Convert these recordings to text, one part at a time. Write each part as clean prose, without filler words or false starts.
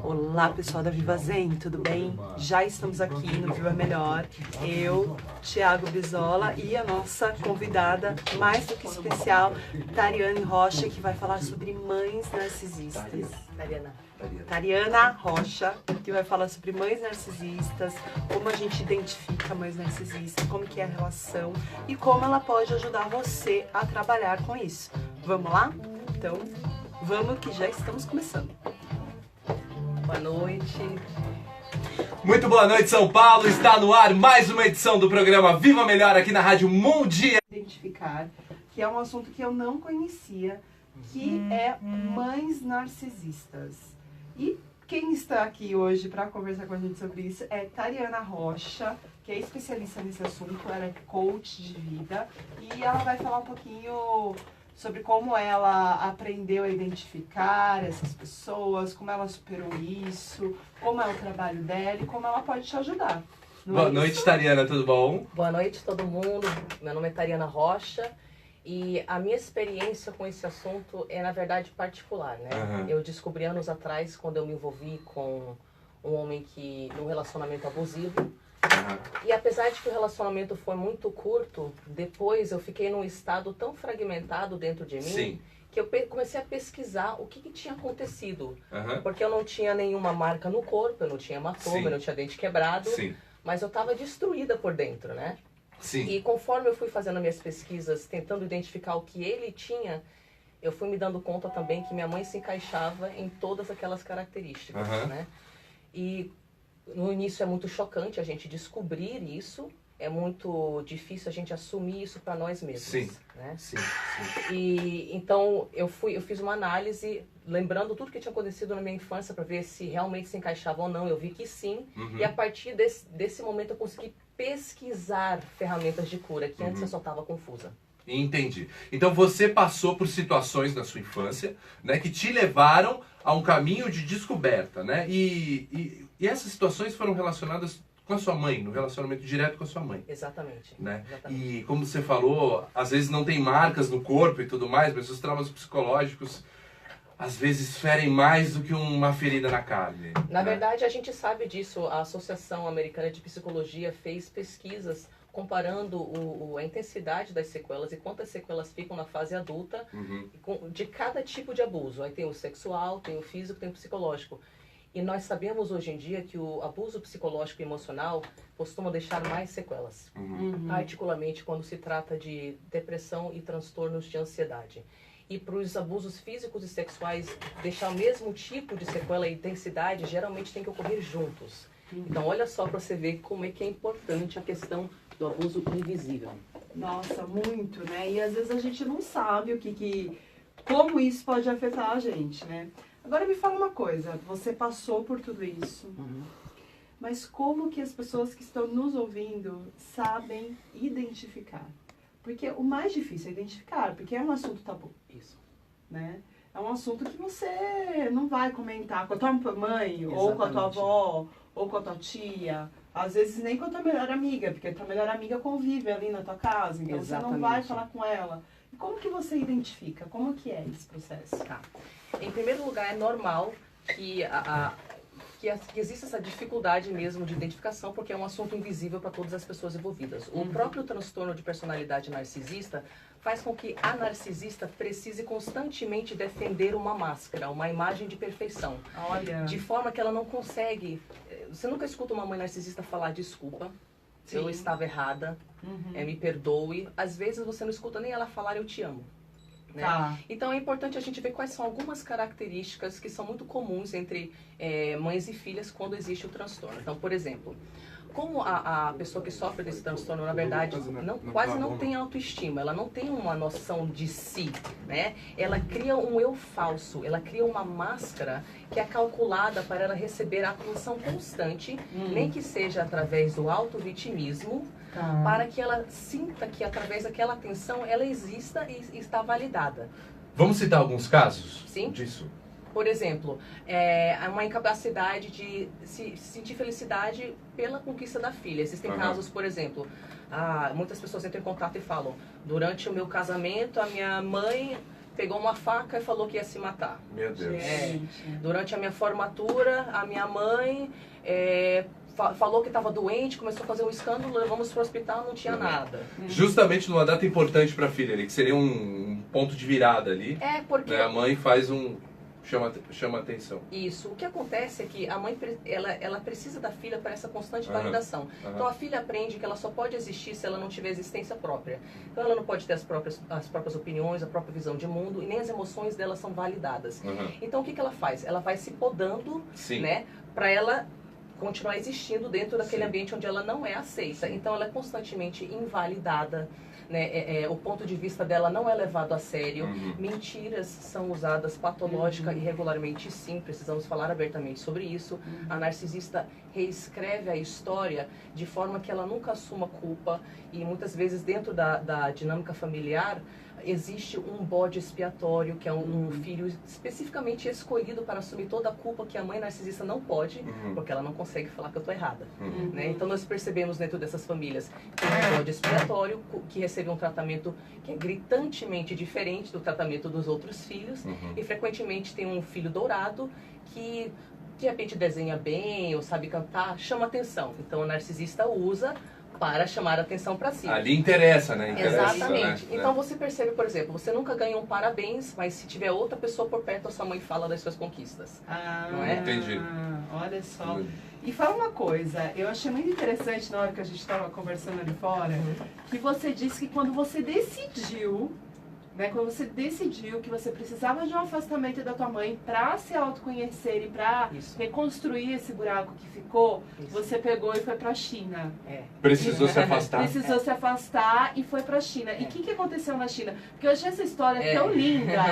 Olá pessoal da Viva Zen, tudo bem? Já estamos aqui no Viva Melhor, eu, Thiago Brizola e a nossa convidada mais do que especial, Tariane Rocha, que vai falar sobre mães narcisistas. Tariana Rocha, que vai falar sobre mães narcisistas, como a gente identifica mães narcisistas, como que é a relação e como ela pode ajudar você a trabalhar com isso. Vamos lá? Então, vamos que já estamos começando. Boa noite. Muito boa noite, São Paulo. Está no ar mais uma edição do programa Viva Melhor aqui na Rádio Mundial. Identificar, que é um assunto que eu não conhecia, que é mães narcisistas. E quem está aqui hoje para conversar com a gente sobre isso é Tariana Rocha, que é especialista nesse assunto, ela é coach de vida e ela vai falar um pouquinho sobre como ela aprendeu a identificar essas pessoas, como ela superou isso, como é o trabalho dela e como ela pode te ajudar. Boa noite, Tariana, tudo bom? Boa noite todo mundo, meu nome é Tariana Rocha e a minha experiência com esse assunto é na verdade particular, né? Eu descobri anos atrás, quando eu me envolvi com um homem num relacionamento abusivo. E apesar de que o relacionamento foi muito curto, depois eu fiquei num estado tão fragmentado dentro de mim, Sim. que eu comecei a pesquisar o que tinha acontecido. Porque eu não tinha nenhuma marca no corpo, eu não tinha hematoma, Sim. eu não tinha dente quebrado, Sim. mas eu estava destruída por dentro, né? Sim. E conforme eu fui fazendo minhas pesquisas, tentando identificar o que ele tinha, eu fui me dando conta também que minha mãe se encaixava em todas aquelas características, né? E no início é muito chocante a gente descobrir isso, é muito difícil a gente assumir isso para nós mesmos. Sim. Né? Sim. Sim. E então eu fiz uma análise, lembrando tudo que tinha acontecido na minha infância para ver se realmente se encaixava ou não. Eu vi que sim. E a partir desse momento eu consegui pesquisar ferramentas de cura, que antes eu só estava confusa. Entendi. Então você passou por situações na sua infância, né, que te levaram a um caminho de descoberta, né? E essas situações foram relacionadas com a sua mãe, no relacionamento direto com a sua mãe. Exatamente. Né? Exatamente. E como você falou, às vezes não tem marcas no corpo e tudo mais, mas os traumas psicológicos às vezes ferem mais do que uma ferida na carne. Na né? verdade, a gente sabe disso. A Associação Americana de Psicologia fez pesquisas comparando a intensidade das sequelas e quantas sequelas ficam na fase adulta de cada tipo de abuso. Aí tem o sexual, tem o físico, tem o psicológico. E nós sabemos hoje em dia que o abuso psicológico e emocional costuma deixar mais sequelas, particularmente quando se trata de depressão e transtornos de ansiedade. E para os abusos físicos e sexuais deixar o mesmo tipo de sequela e intensidade, geralmente tem que ocorrer juntos. Então olha só para você ver como é que é importante a questão do abuso invisível. Nossa, muito, né? E às vezes a gente não sabe como isso pode afetar a gente, né? Agora me fala uma coisa, você passou por tudo isso, mas como que as pessoas que estão nos ouvindo sabem identificar? Porque o mais difícil é identificar, porque é um assunto tabu. Isso. Né? É um assunto que você não vai comentar com a tua mãe, ou com a tua Exatamente. avó, ou com a tua tia, às vezes nem com a tua melhor amiga, porque a tua melhor amiga convive ali na tua casa, então você não vai Exatamente. falar com ela. E como que você identifica? Como que é esse processo? Tá. Em primeiro lugar, é normal que exista essa dificuldade mesmo de identificação, porque é um assunto invisível para todas as pessoas envolvidas. O próprio transtorno de personalidade narcisista faz com que a narcisista precise constantemente defender uma máscara, uma imagem de perfeição. Olha. De forma que ela não consegue... Você nunca escuta uma mãe narcisista falar desculpa, eu estava errada, me perdoe. Às vezes você não escuta nem ela falar eu te amo. Né? Tá. Então é importante a gente ver quais são algumas características que são muito comuns entre mães e filhas quando existe o transtorno. Então, por exemplo, como a pessoa que sofre desse transtorno, na verdade, quase não tem autoestima, ela não tem uma noção de si, né? Ela cria um eu falso, ela cria uma máscara que é calculada para ela receber a atenção constante, nem que seja através do autovitimismo, para que ela sinta que através daquela atenção ela exista e está validada. Vamos citar alguns casos disso? Por exemplo, uma incapacidade de se sentir felicidade pela conquista da filha. Existem casos, por exemplo, muitas pessoas entram em contato e falam: durante o meu casamento, a minha mãe pegou uma faca e falou que ia se matar. Meu Deus. Durante a minha formatura, a minha mãe falou que estava doente, começou a fazer um escândalo, levamos para o hospital, não tinha nada. Justamente numa data importante para a filha ali, que seria um ponto de virada ali. Porque... Né? A mãe faz chama atenção. Isso. O que acontece é que a mãe ela precisa da filha para essa constante validação. Então a filha aprende que ela só pode existir se ela não tiver existência própria. Então ela não pode ter as próprias opiniões, a própria visão de mundo, e nem as emoções dela são validadas. Então o que ela faz? Ela vai se podando, né, para ela continuar existindo dentro daquele ambiente onde ela não é aceita. Então ela é constantemente invalidada. Né, o ponto de vista dela não é levado a sério, mentiras são usadas patológica e regularmente, sim, precisamos falar abertamente sobre isso. A narcisista reescreve a história de forma que ela nunca assuma culpa, e muitas vezes dentro da dinâmica familiar existe um bode expiatório, que é um filho especificamente escolhido para assumir toda a culpa que a mãe narcisista não pode, porque ela não consegue falar que eu estou errada. Né? Então nós percebemos dentro dessas famílias que um bode expiatório que recebe um tratamento que é gritantemente diferente do tratamento dos outros filhos, e frequentemente tem um filho dourado que de repente desenha bem ou sabe cantar, chama atenção. Então o narcisista usa para chamar a atenção para si. Ali interessa, né? Exatamente. Né? Então você percebe, por exemplo, você nunca ganhou um parabéns, mas se tiver outra pessoa por perto, a sua mãe fala das suas conquistas. Não é? Entendi. Olha só. E fala uma coisa, eu achei muito interessante na hora que a gente estava conversando ali fora, que você disse que quando você decidiu, né, quando você decidiu que você precisava de um afastamento da tua mãe para se autoconhecer e para reconstruir esse buraco que ficou, você pegou e foi para a China. Precisou se afastar. Precisou se afastar e foi para a China. E o que aconteceu na China? Porque eu achei essa história tão linda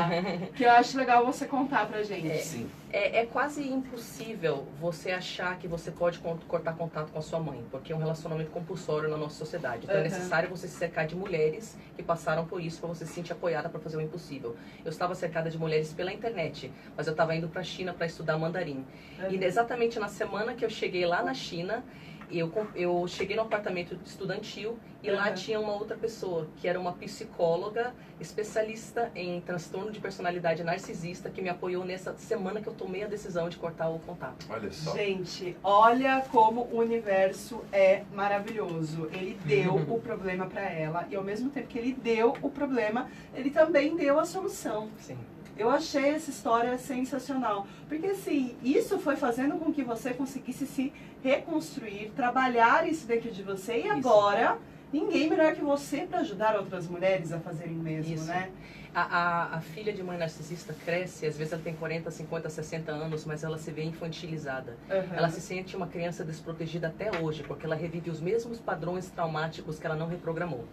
que eu acho legal você contar pra gente. Sim. É quase impossível você achar que você pode cortar contato com a sua mãe, porque é um relacionamento compulsório na nossa sociedade. Então é necessário você se cercar de mulheres que passaram por isso para você se sentir apoiada para fazer o impossível. Eu estava cercada de mulheres pela internet, mas eu estava indo para a China para estudar mandarim. E exatamente na semana que eu cheguei lá na China, eu cheguei no apartamento estudantil e lá tinha uma outra pessoa, que era uma psicóloga especialista em transtorno de personalidade narcisista, que me apoiou nessa semana que eu tomei a decisão de cortar o contato. Olha só. Gente, olha como o universo é maravilhoso. Ele deu o problema para ela e ao mesmo tempo que ele deu o problema, ele também deu a solução. Sim. Eu achei essa história sensacional, porque assim, isso foi fazendo com que você conseguisse se reconstruir, trabalhar isso dentro de você, e agora ninguém melhor que você para ajudar outras mulheres a fazerem o mesmo, né? A filha de mãe narcisista cresce, às vezes ela tem 40, 50, 60 anos, mas ela se vê infantilizada. Ela se sente uma criança desprotegida até hoje, porque ela revive os mesmos padrões traumáticos que ela não reprogramou.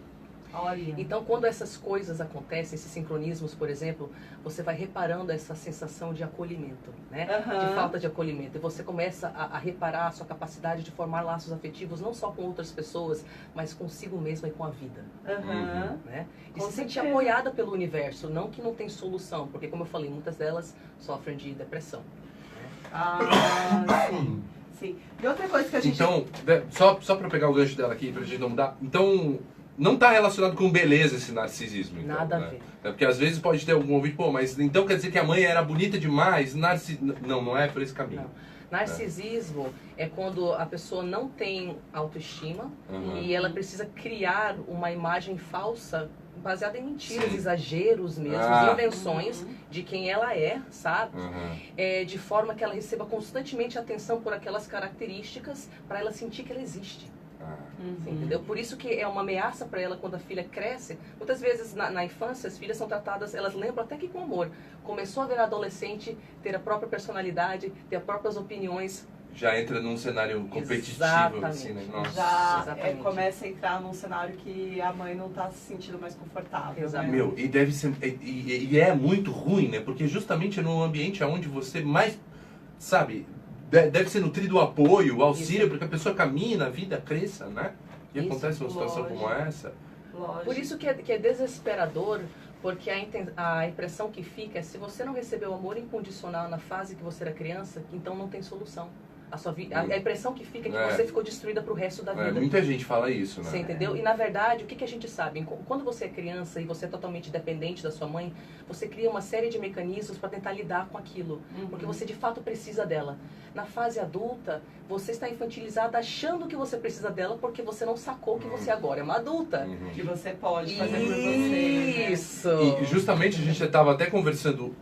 Olha. Então, quando essas coisas acontecem, esses sincronismos, por exemplo, você vai reparando essa sensação de acolhimento, né? De falta de acolhimento. E você começa a reparar a sua capacidade de formar laços afetivos, não só com outras pessoas, mas consigo mesma e com a vida. Né? E se sentir apoiada pelo universo, não que não tem solução, porque, como eu falei, muitas delas sofrem de depressão. Sim. Sim. E outra coisa que a gente... Então, só para pegar o gancho dela aqui, pra gente não mudar. Então... não está relacionado com beleza esse narcisismo, então, nada né? a ver. É porque às vezes pode ter algum ouvinte, pô, mas então quer dizer que a mãe era bonita demais? Não é por esse caminho. Não. Narcisismo é quando a pessoa não tem autoestima e ela precisa criar uma imagem falsa baseada em mentiras, exageros mesmo, invenções de quem ela é, sabe? De forma que ela receba constantemente atenção por aquelas características para ela sentir que ela existe. Entendeu? Por isso que é uma ameaça para ela quando a filha cresce. Muitas vezes na infância as filhas são tratadas, elas lembram até que com amor. Começou a virar adolescente, ter a própria personalidade, ter as próprias opiniões. Já entra num cenário competitivo, assim, né? Nossa. Já começa a entrar num cenário que a mãe não está se sentindo mais confortável. Exatamente. Meu, e deve ser. E é muito ruim, né? Porque justamente é no ambiente onde você mais, sabe, deve ser nutrido o apoio, o auxílio, para que a pessoa caminhe na vida, cresça, né? E acontece uma situação como essa. Lógico. Por isso que é desesperador, porque a impressão que fica é se você não recebeu amor incondicional na fase que você era criança, então não tem solução. A impressão que fica é que você ficou destruída pro resto da vida. Muita gente fala isso, né? Você entendeu? E na verdade, o que a gente sabe? Quando você é criança e você é totalmente dependente da sua mãe, você cria uma série de mecanismos para tentar lidar com aquilo. Porque você de fato precisa dela. Na fase adulta, você está infantilizada achando que você precisa dela porque você não sacou que você agora é uma adulta. Que você pode fazer por você. Isso! E justamente a gente estava até conversando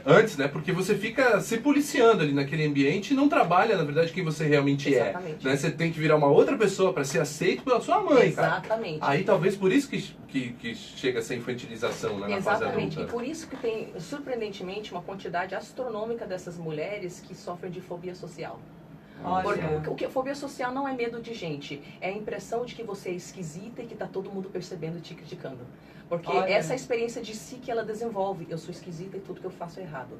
antes, né? Porque você fica se policiando ali naquele ambiente e não trabalha, na verdade, quem você realmente Exatamente. é. Né? Você tem que virar uma outra pessoa para ser aceito pela sua mãe, Exatamente. cara. Aí talvez por isso que chega essa infantilização, né, na fase Exatamente. adulta. E por isso que tem, surpreendentemente, uma quantidade astronômica dessas mulheres que sofrem de fobia social. Porque fobia social não é medo de gente, é a impressão de que você é esquisita e que tá todo mundo percebendo e te criticando. Porque essa é a experiência de si que ela desenvolve. Eu sou esquisita e tudo que eu faço é errado.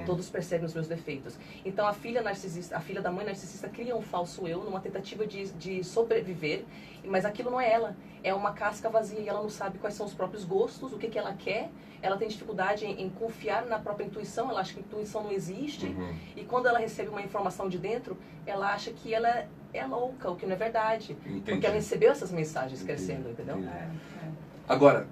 Todos percebem os meus defeitos. Então a filha narcisista, a filha da mãe narcisista cria um falso eu numa tentativa de sobreviver, mas aquilo não é ela. É uma casca vazia e ela não sabe quais são os próprios gostos, o que ela quer. Ela tem dificuldade em confiar na própria intuição, ela acha que a intuição não existe. E quando ela recebe uma informação de dentro, ela acha que ela é louca, o que não é verdade. Entendi. Porque ela recebeu essas mensagens crescendo, entendeu? Agora,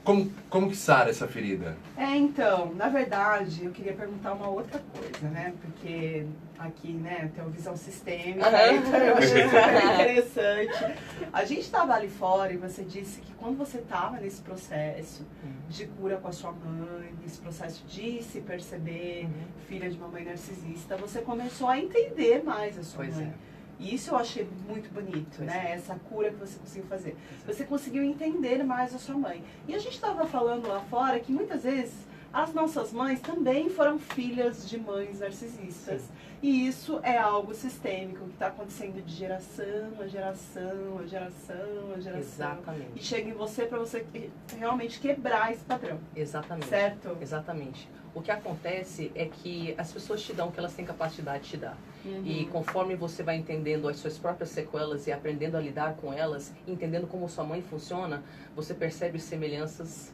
como que sara essa ferida? Então, na verdade, eu queria perguntar uma outra coisa, né? Porque aqui, né, tem uma visão sistêmica, então eu achei super interessante. A gente estava ali fora e você disse que quando você estava nesse processo de cura com a sua mãe, nesse processo de se perceber filha de uma mãe narcisista, você começou a entender mais a sua mãe. E isso eu achei muito bonito, né? Essa cura que você conseguiu fazer. Você conseguiu entender mais a sua mãe. E a gente estava falando lá fora que muitas vezes as nossas mães também foram filhas de mães narcisistas. E isso é algo sistêmico que está acontecendo de geração a geração, a geração, a geração. Exatamente. E chega em você para você realmente quebrar esse padrão. Exatamente. Certo? Exatamente. O que acontece é que as pessoas te dão o que elas têm capacidade de te dar. E conforme você vai entendendo as suas próprias sequelas e aprendendo a lidar com elas, entendendo como sua mãe funciona, você percebe semelhanças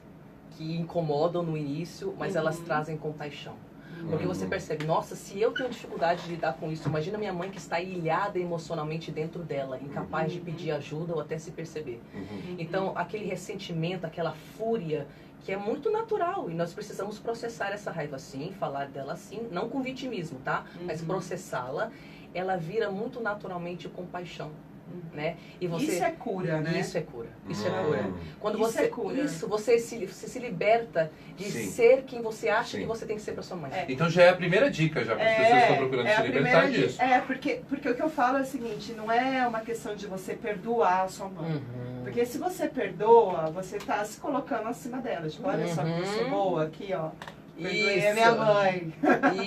que incomodam no início, mas elas trazem compaixão. Porque você percebe, nossa, se eu tenho dificuldade de lidar com isso, imagina minha mãe que está ilhada emocionalmente dentro dela, incapaz de pedir ajuda ou até se perceber. Então, aquele ressentimento, aquela fúria, que é muito natural, e nós precisamos processar essa raiva assim, falar dela assim, não com vitimismo, tá? Mas processá-la, ela vira muito naturalmente compaixão. Né? E você, isso é cura, né? Isso é cura. Isso é cura. Quando isso você, é cura. você se liberta de ser quem você acha que você tem que ser para sua mãe. Então já é a primeira dica, já, para as pessoas que estão procurando se libertar disso. Porque o que eu falo é o seguinte, não é uma questão de você perdoar a sua mãe. Porque se você perdoa, você está se colocando acima dela. Tipo, olha só que eu sou boa aqui, ó. Perdoei a minha mãe.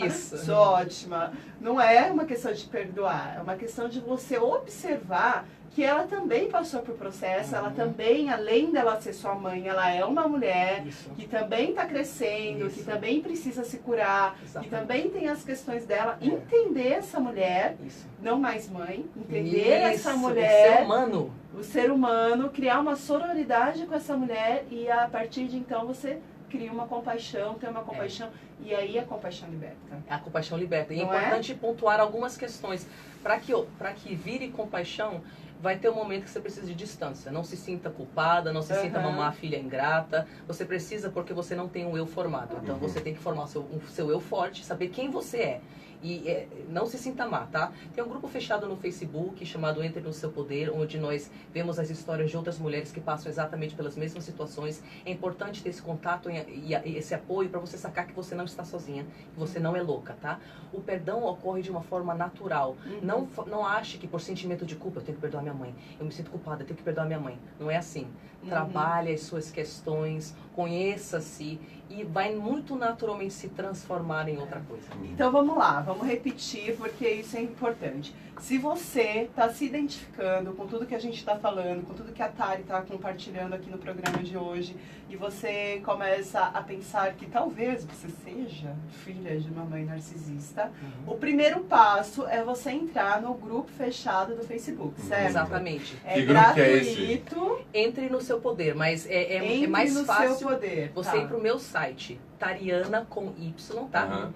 Isso. Sou ótima. Não é uma questão de perdoar, é uma questão de você observar que ela também passou por processo, ela também, além dela ser sua mãe, ela é uma mulher que também está crescendo, que também precisa se curar, que também tem as questões dela. Entender essa mulher, não mais mãe, entender essa mulher, o ser humano. O ser humano, criar uma sororidade com essa mulher e a partir de então você cria uma compaixão, tem uma compaixão, e aí a compaixão liberta. A compaixão liberta. E é Não importante pontuar algumas questões. Para que vire compaixão, vai ter um momento que você precisa de distância. Não se sinta culpada, não se sinta uma má filha ingrata. Você precisa porque você não tem um eu formado. Então você tem que formar o seu eu forte, saber quem você é. E não se sinta má, tá? Tem um grupo fechado no Facebook chamado Entre no Seu Poder, onde nós vemos as histórias de outras mulheres que passam exatamente pelas mesmas situações. É importante ter esse contato e esse apoio para você sacar que você não está sozinha, que você não é louca, tá? O perdão ocorre de uma forma natural. Não ache que por sentimento de culpa eu tenho que perdoar minha mãe. Eu me sinto culpada, eu tenho que perdoar minha mãe. Não é assim. Trabalhe as suas questões, conheça-se e vai muito naturalmente se transformar em outra coisa. Então vamos lá, vamos repetir porque isso é importante. Se você está se identificando com tudo que a gente está falando, com tudo que a Tari está compartilhando aqui no programa de hoje, e você começa a pensar que talvez você seja filha de uma mãe narcisista, o primeiro passo é você entrar no grupo fechado do Facebook, certo? Exatamente. É gratuito. Entre no seu poder, mas é mais fácil seu poder, você ir pro meu site, Tariana com Y, tá?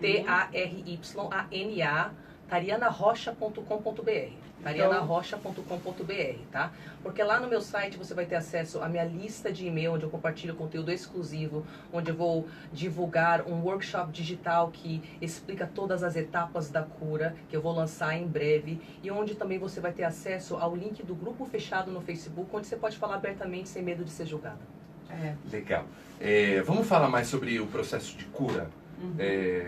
tarianarocha.com.br. tarianarocha.com.br, tá? Porque lá no meu site você vai ter acesso à minha lista de e-mail, onde eu compartilho conteúdo exclusivo, onde eu vou divulgar um workshop digital que explica todas as etapas da cura, que eu vou lançar em breve, e onde também você vai ter acesso ao link do grupo fechado no Facebook, onde você pode falar abertamente sem medo de ser julgada. Legal. Vamos falar mais sobre o processo de cura?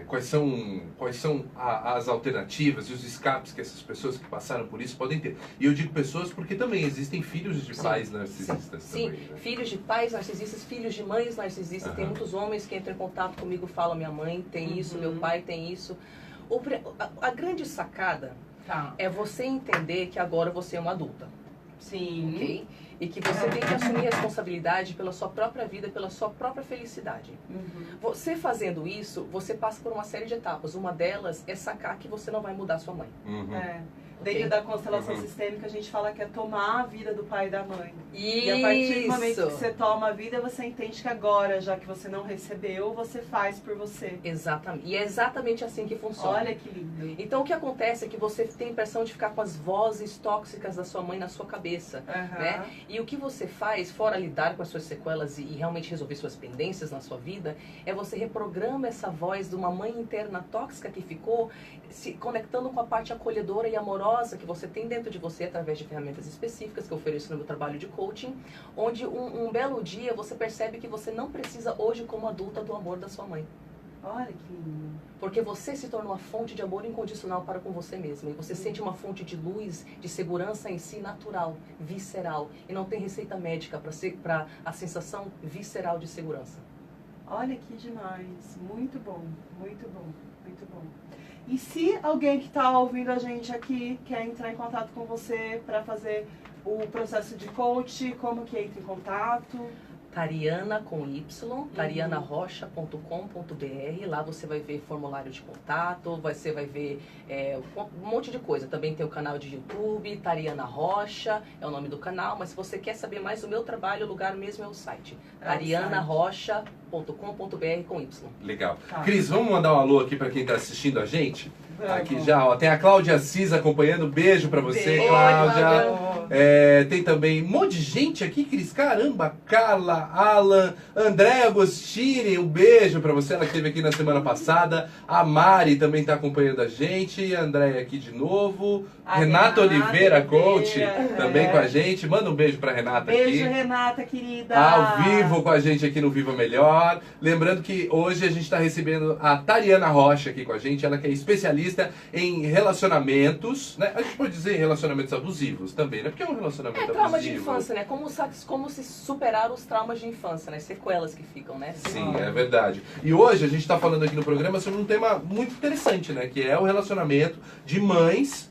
Quais são as alternativas e os escapes que essas pessoas que passaram por isso podem ter? E eu digo pessoas porque também existem filhos de pais narcisistas também. Sim, né? Filhos de pais narcisistas, filhos de mães narcisistas. Tem muitos homens que entram em contato comigo e falam: minha mãe tem isso, meu pai tem isso. A grande sacada é você entender que agora você é uma adulta. Sim. Ok? E que você tem que assumir responsabilidade pela sua própria vida, pela sua própria felicidade. Você fazendo isso, você passa por uma série de etapas. Uma delas é sacar que você não vai mudar sua mãe. Dentro da constelação sistêmica, a gente fala que é tomar a vida do pai e da mãe. E a partir do momento que você toma a vida, você entende que agora, já que você não recebeu, você faz por você. Exatamente. E é exatamente assim que funciona. Olha que lindo. Então o que acontece é que você tem a impressão de ficar com as vozes tóxicas da sua mãe na sua cabeça, né? E o que você faz, fora lidar com as suas sequelas e realmente resolver suas pendências na sua vida, é você reprograma essa voz de uma mãe interna tóxica que ficou se conectando com a parte acolhedora e amorosa que você tem dentro de você através de ferramentas específicas que eu ofereço no meu trabalho de coaching, onde um belo dia você percebe que você não precisa hoje como adulta do amor da sua mãe. Olha que lindo. Porque você se torna uma fonte de amor incondicional para com você mesma. E você sente uma fonte de luz, de segurança em si natural, visceral. E não tem receita médica para a sensação visceral de segurança. Olha que demais. Muito bom, muito bom, muito bom. E se alguém que está ouvindo a gente aqui quer entrar em contato com você para fazer o processo de coach, como que entra em contato? Tariana com Y, tarianarocha.com.br. Lá você vai ver formulário de contato, você vai ver um monte de coisa. Também tem o canal de YouTube, Tariana Rocha, é o nome do canal. Mas se você quer saber mais do meu trabalho, o lugar mesmo é o site. tarianarocha.com.br com Y. Legal. Cris, vamos mandar um alô aqui para quem está assistindo a gente? Aqui já, ó, tem a Cláudia Assis acompanhando. Beijo pra você, Cláudia. Tem também um monte de gente aqui, Cris. Caramba, Carla, Alan, André Agostini, um beijo pra você. Ela que esteve aqui na semana passada. A Mari também tá acompanhando a gente. A André aqui de novo. Renata Oliveira, coach, também com a gente. Manda um beijo pra Renata aqui. Beijo, Renata, querida. Ao vivo com a gente aqui no Viva Melhor. Lembrando que hoje a gente está recebendo a Tariana Rocha aqui com a gente. Ela que é especialista em relacionamentos, né? A gente pode dizer relacionamentos abusivos também, né? Porque é um relacionamento abusivo. Trauma de infância, né? Como se superar os traumas de infância, né? Sequelas que ficam, né? Sim, é verdade. E hoje a gente está falando aqui no programa sobre um tema muito interessante, né? Que é o relacionamento de mães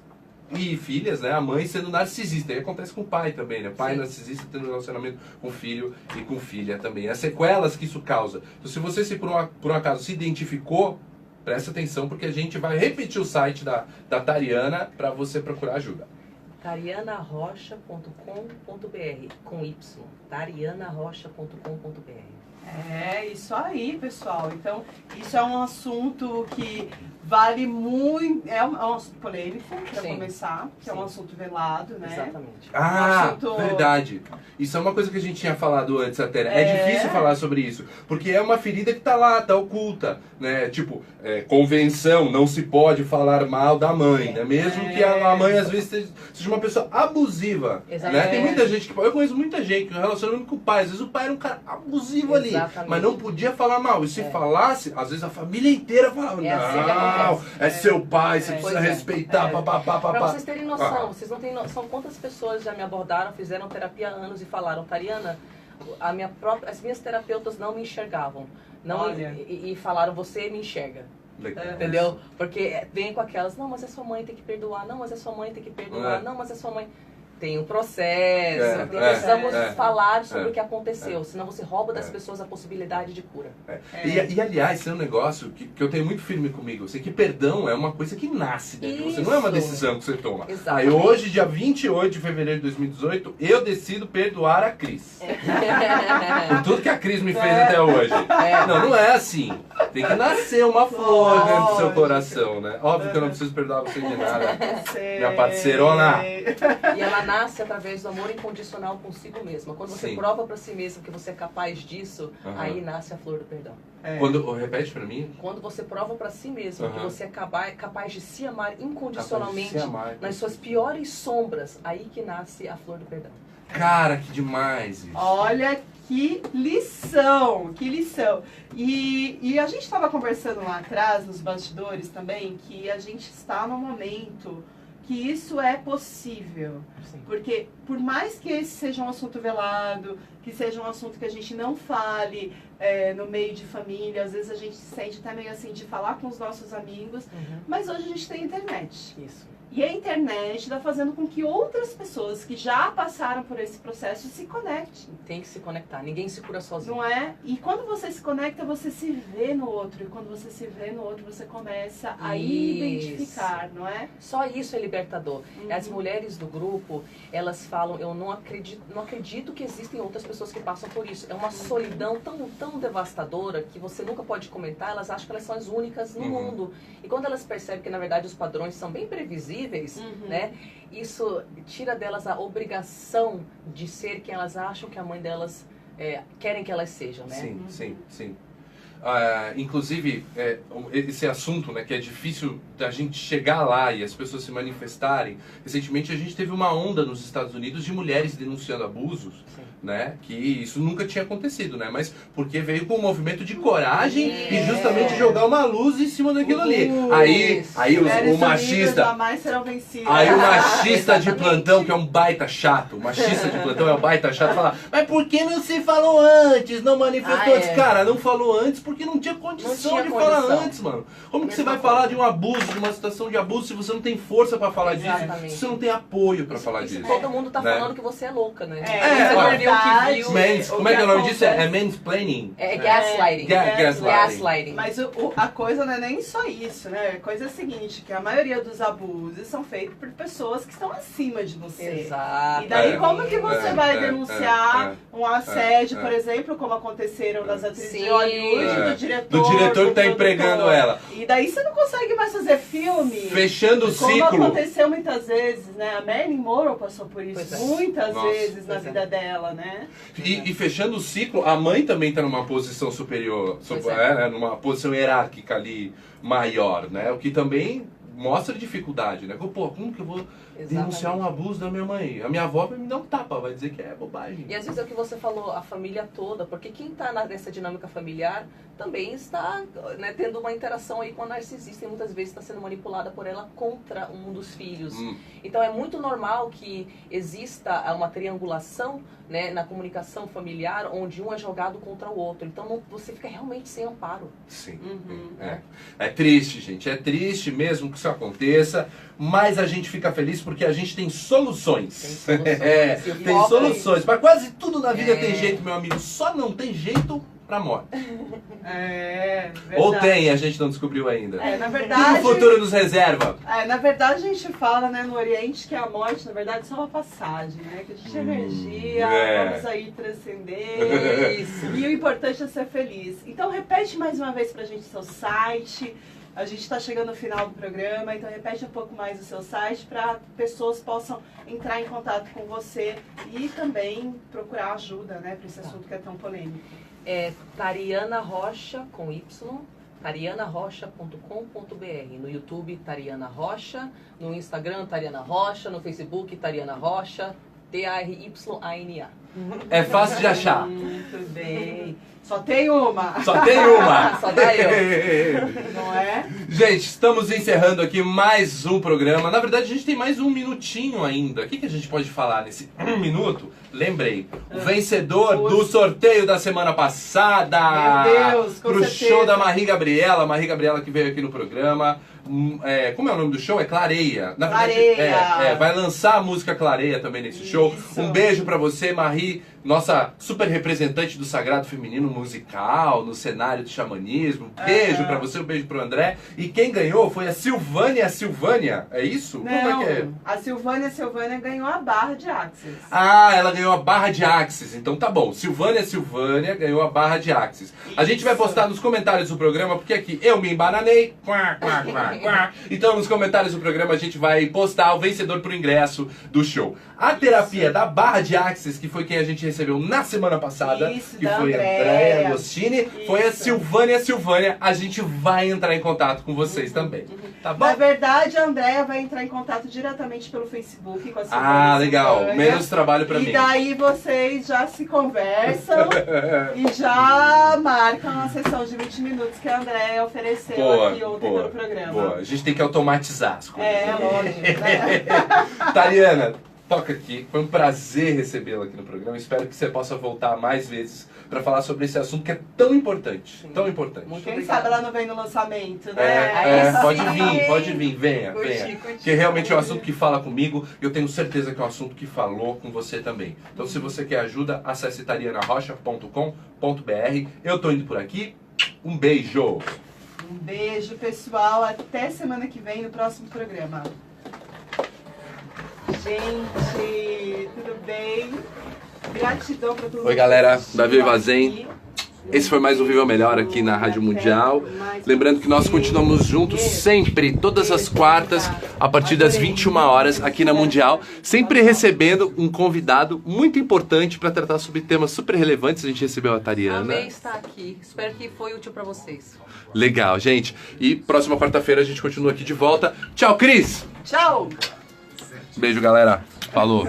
e filhas, né? A mãe sendo narcisista. E acontece com o pai também, né? Pai narcisista tendo relacionamento com filho e com filha também. As sequelas que isso causa. Então, se você por um acaso se identificou, presta atenção, porque a gente vai repetir o site da Tariana para você procurar ajuda. tarianarocha.com.br com Y. tarianarocha.com.br. É isso aí, pessoal. Então, isso é um assunto que vale muito. É um assunto polêmico, para começar, que é um assunto velado, né? Exatamente. Verdade. Isso é uma coisa que a gente tinha falado antes até. É difícil falar sobre isso, porque é uma ferida que tá lá, tá oculta, né? Tipo, convenção, não se pode falar mal da mãe, né? Mesmo que a mãe às vezes seja uma pessoa abusiva, né? Tem muita gente que... Eu conheço muita gente que relacionando com o pai. Às vezes o pai era um cara abusivo ali, mas não podia falar mal. E se falasse, às vezes a família inteira falava, não, é seu pai, você precisa respeitar, papapá. Pra vocês terem noção, vocês não têm noção quantas pessoas já me abordaram, fizeram terapia há anos e falaram: Tariana, as minhas terapeutas não me enxergavam. E falaram: você me enxerga. Legal. Entendeu? Porque vem com aquelas: não, mas é sua mãe, tem que perdoar. Não, mas é sua mãe, tem que perdoar. Não, mas é sua mãe. tem um processo, precisamos falar sobre o que aconteceu, senão você rouba das pessoas a possibilidade de cura. E aliás, tem um negócio que eu tenho muito firme comigo, eu sei que perdão é uma coisa que nasce dentro de você, não é uma decisão que você toma. Exatamente. Hoje, dia 28 de fevereiro de 2018, eu decido perdoar a Cris. Por tudo que a Cris me fez até hoje. Não é assim. Tem que nascer uma flor dentro do seu coração, né? Óbvio que eu não preciso perdoar você de nada. Minha parceirona. E ela nasce através do amor incondicional consigo mesma. Quando você prova pra si mesmo que você é capaz disso, aí nasce a flor do perdão. Repete pra mim. Quando você prova pra si mesmo que você é capaz de se amar incondicionalmente nas suas piores sombras, aí que nasce a flor do perdão. Cara, que demais isso. Olha que lição, que lição. E a gente estava conversando lá atrás, nos bastidores também, que a gente está num momento que isso é possível. Sim. Porque por mais que esse seja um assunto velado, que seja um assunto que a gente não fale no meio de família, às vezes a gente se sente até meio assim de falar com os nossos amigos, mas hoje a gente tem internet. Isso. E a internet está fazendo com que outras pessoas que já passaram por esse processo se conectem. Tem que se conectar, ninguém se cura sozinho. Não é? E quando você se conecta, você se vê no outro. E quando você se vê no outro, você começa a identificar, não é? Só isso é libertador. As mulheres do grupo, elas falam, eu não acredito que existem outras pessoas que passam por isso. É uma solidão tão devastadora que você nunca pode comentar, elas acham que elas são as únicas no mundo. E quando elas percebem que, na verdade, os padrões são bem previsíveis, né? Isso tira delas a obrigação de ser quem elas acham que a mãe delas querem que elas sejam, né? Sim. Inclusive, esse assunto, né, que é difícil da gente chegar lá e as pessoas se manifestarem. Recentemente a gente teve uma onda nos Estados Unidos de mulheres denunciando abusos, né, que isso nunca tinha acontecido, né, mas porque veio com um movimento de coragem e justamente jogar uma luz em cima daquilo ali. Aí o machista, aí o machista de plantão, que é um baita chato, o machista de plantão é um baita chato, fala, mas por que não se falou antes, não manifestou antes? Cara, não falou antes porque não tinha condição de falar antes, mano. Como que você vai falar de um abuso, de uma situação de abuso, se você não tem força pra falar disso, se você não tem apoio pra falar disso? Todo mundo tá falando que você é louca, né? Como é que é o nome disso? É mansplaining? É gaslighting. Gaslighting. Mas a coisa não é nem só isso, né? A coisa é a seguinte, que a maioria dos abusos são feitos por pessoas que estão acima de você. Exato. E daí como que você vai denunciar um assédio, por exemplo, como aconteceram das atrizes de Hollywood, do diretor que tá empregando ela. E daí você não consegue mais fazer filme. Fechando o ciclo. Como aconteceu muitas vezes, né? A Marilyn Monroe passou por isso muitas vezes na vida dela, né? E fechando o ciclo, a mãe também tá numa posição superior, numa posição hierárquica ali maior, né? O que também mostra dificuldade, né? Pô, como que eu vou denunciar um abuso da minha mãe? A minha avó vai me dar um tapa, vai dizer que é bobagem. E às vezes é o que você falou, a família toda, porque quem está nessa dinâmica familiar também está, né, tendo uma interação aí com a narcisista e muitas vezes está sendo manipulada por ela contra um dos filhos. Então é muito normal que exista uma triangulação, né, na comunicação familiar, onde um é jogado contra o outro. Então você fica realmente sem amparo. Sim. É triste, gente. É triste mesmo que isso aconteça, mas a gente fica feliz porque a gente tem soluções. Tem soluções. Para quase tudo na vida tem jeito, meu amigo. Só não tem jeito pra morte. Ou tem, a gente não descobriu ainda. Na verdade, o futuro nos reserva. Na verdade, a gente fala, né, no Oriente que a morte, na verdade, é só uma passagem, né? Que a gente é energia, vamos aí transcender. Isso. E o importante é ser feliz. Então, repete mais uma vez pra gente seu site. A gente está chegando no final do programa, então repete um pouco mais o seu site para pessoas possam entrar em contato com você e também procurar ajuda, né, para esse assunto que é tão polêmico. É Tariana Rocha, com Y, tarianarocha.com.br. No YouTube, Tariana Rocha. No Instagram, Tariana Rocha. No Facebook, Tariana Rocha. T-A-R-Y-A-N-A. É fácil de achar. Muito bem. Só tem uma. Só tem uma. Só dá eu. Não é? Gente, estamos encerrando aqui mais um programa. Na verdade, a gente tem mais um minutinho ainda. O que a gente pode falar nesse minuto? Lembrei, o vencedor do sorteio da semana passada. Meu Deus, com pro certeza. show da Marie Gabriela. Marie Gabriela que veio aqui no programa. como é o nome do show? É Clareia. Na Clareia. Vai lançar a música Clareia também nesse show. Um beijo pra você, Marie, nossa super representante do sagrado feminino musical, no cenário de xamanismo. Beijo pra você, um beijo pro André. E quem ganhou foi a Silvânia. É isso? Não, Como é que é? a Silvânia ganhou a barra de Axis. Ah, ela ganhou a barra de Axis. Então tá bom. Silvânia ganhou a barra de Axis. A gente vai postar nos comentários do programa, porque aqui eu me embananei. Então nos comentários do programa a gente vai postar o vencedor pro ingresso do show. A terapia da barra de Axis, que foi quem a gente recebeu na semana passada, que foi a Andréia Agostini, foi a Silvânia. A gente vai entrar em contato com vocês também. Tá bom? Na verdade, a Andréia vai entrar em contato diretamente pelo Facebook com a Silvânia. Ah, legal. Menos trabalho pra mim. E daí vocês já se conversam e já marcam a sessão de 20 minutos que a Andréia ofereceu aqui ontem no programa. Boa. A gente tem que automatizar as coisas. Lógico, né? Tariana, toca aqui. Foi um prazer recebê-la aqui no programa. Espero que você possa voltar mais vezes para falar sobre esse assunto que é tão importante. Sim. Tão importante. Muito Quem obrigada. sabe ela não vem no lançamento, né? Pode vir, venha. Curti. Porque realmente é um assunto que fala comigo e eu tenho certeza que é um assunto que falou com você também. Então se você quer ajuda, acesse tarianarocha.com.br. Eu tô indo por aqui. Um beijo! Um beijo, pessoal. Até semana que vem no próximo programa. Gente, tudo bem? Gratidão pra todo mundo. Oi, galera, que assistiu Davi Vazen. aqui. Esse foi mais um Viva Melhor aqui na Rádio Mundial. Lembrando que nós continuamos juntos sempre, todas as quartas, a partir das 21 horas aqui na Mundial, sempre recebendo um convidado muito importante para tratar sobre temas super relevantes. A gente recebeu a Tariana. Amei estar aqui. Espero que foi útil para vocês. Legal, gente. E próxima quarta-feira a gente continua aqui de volta. Tchau, Cris! Tchau! Beijo, galera. Falou.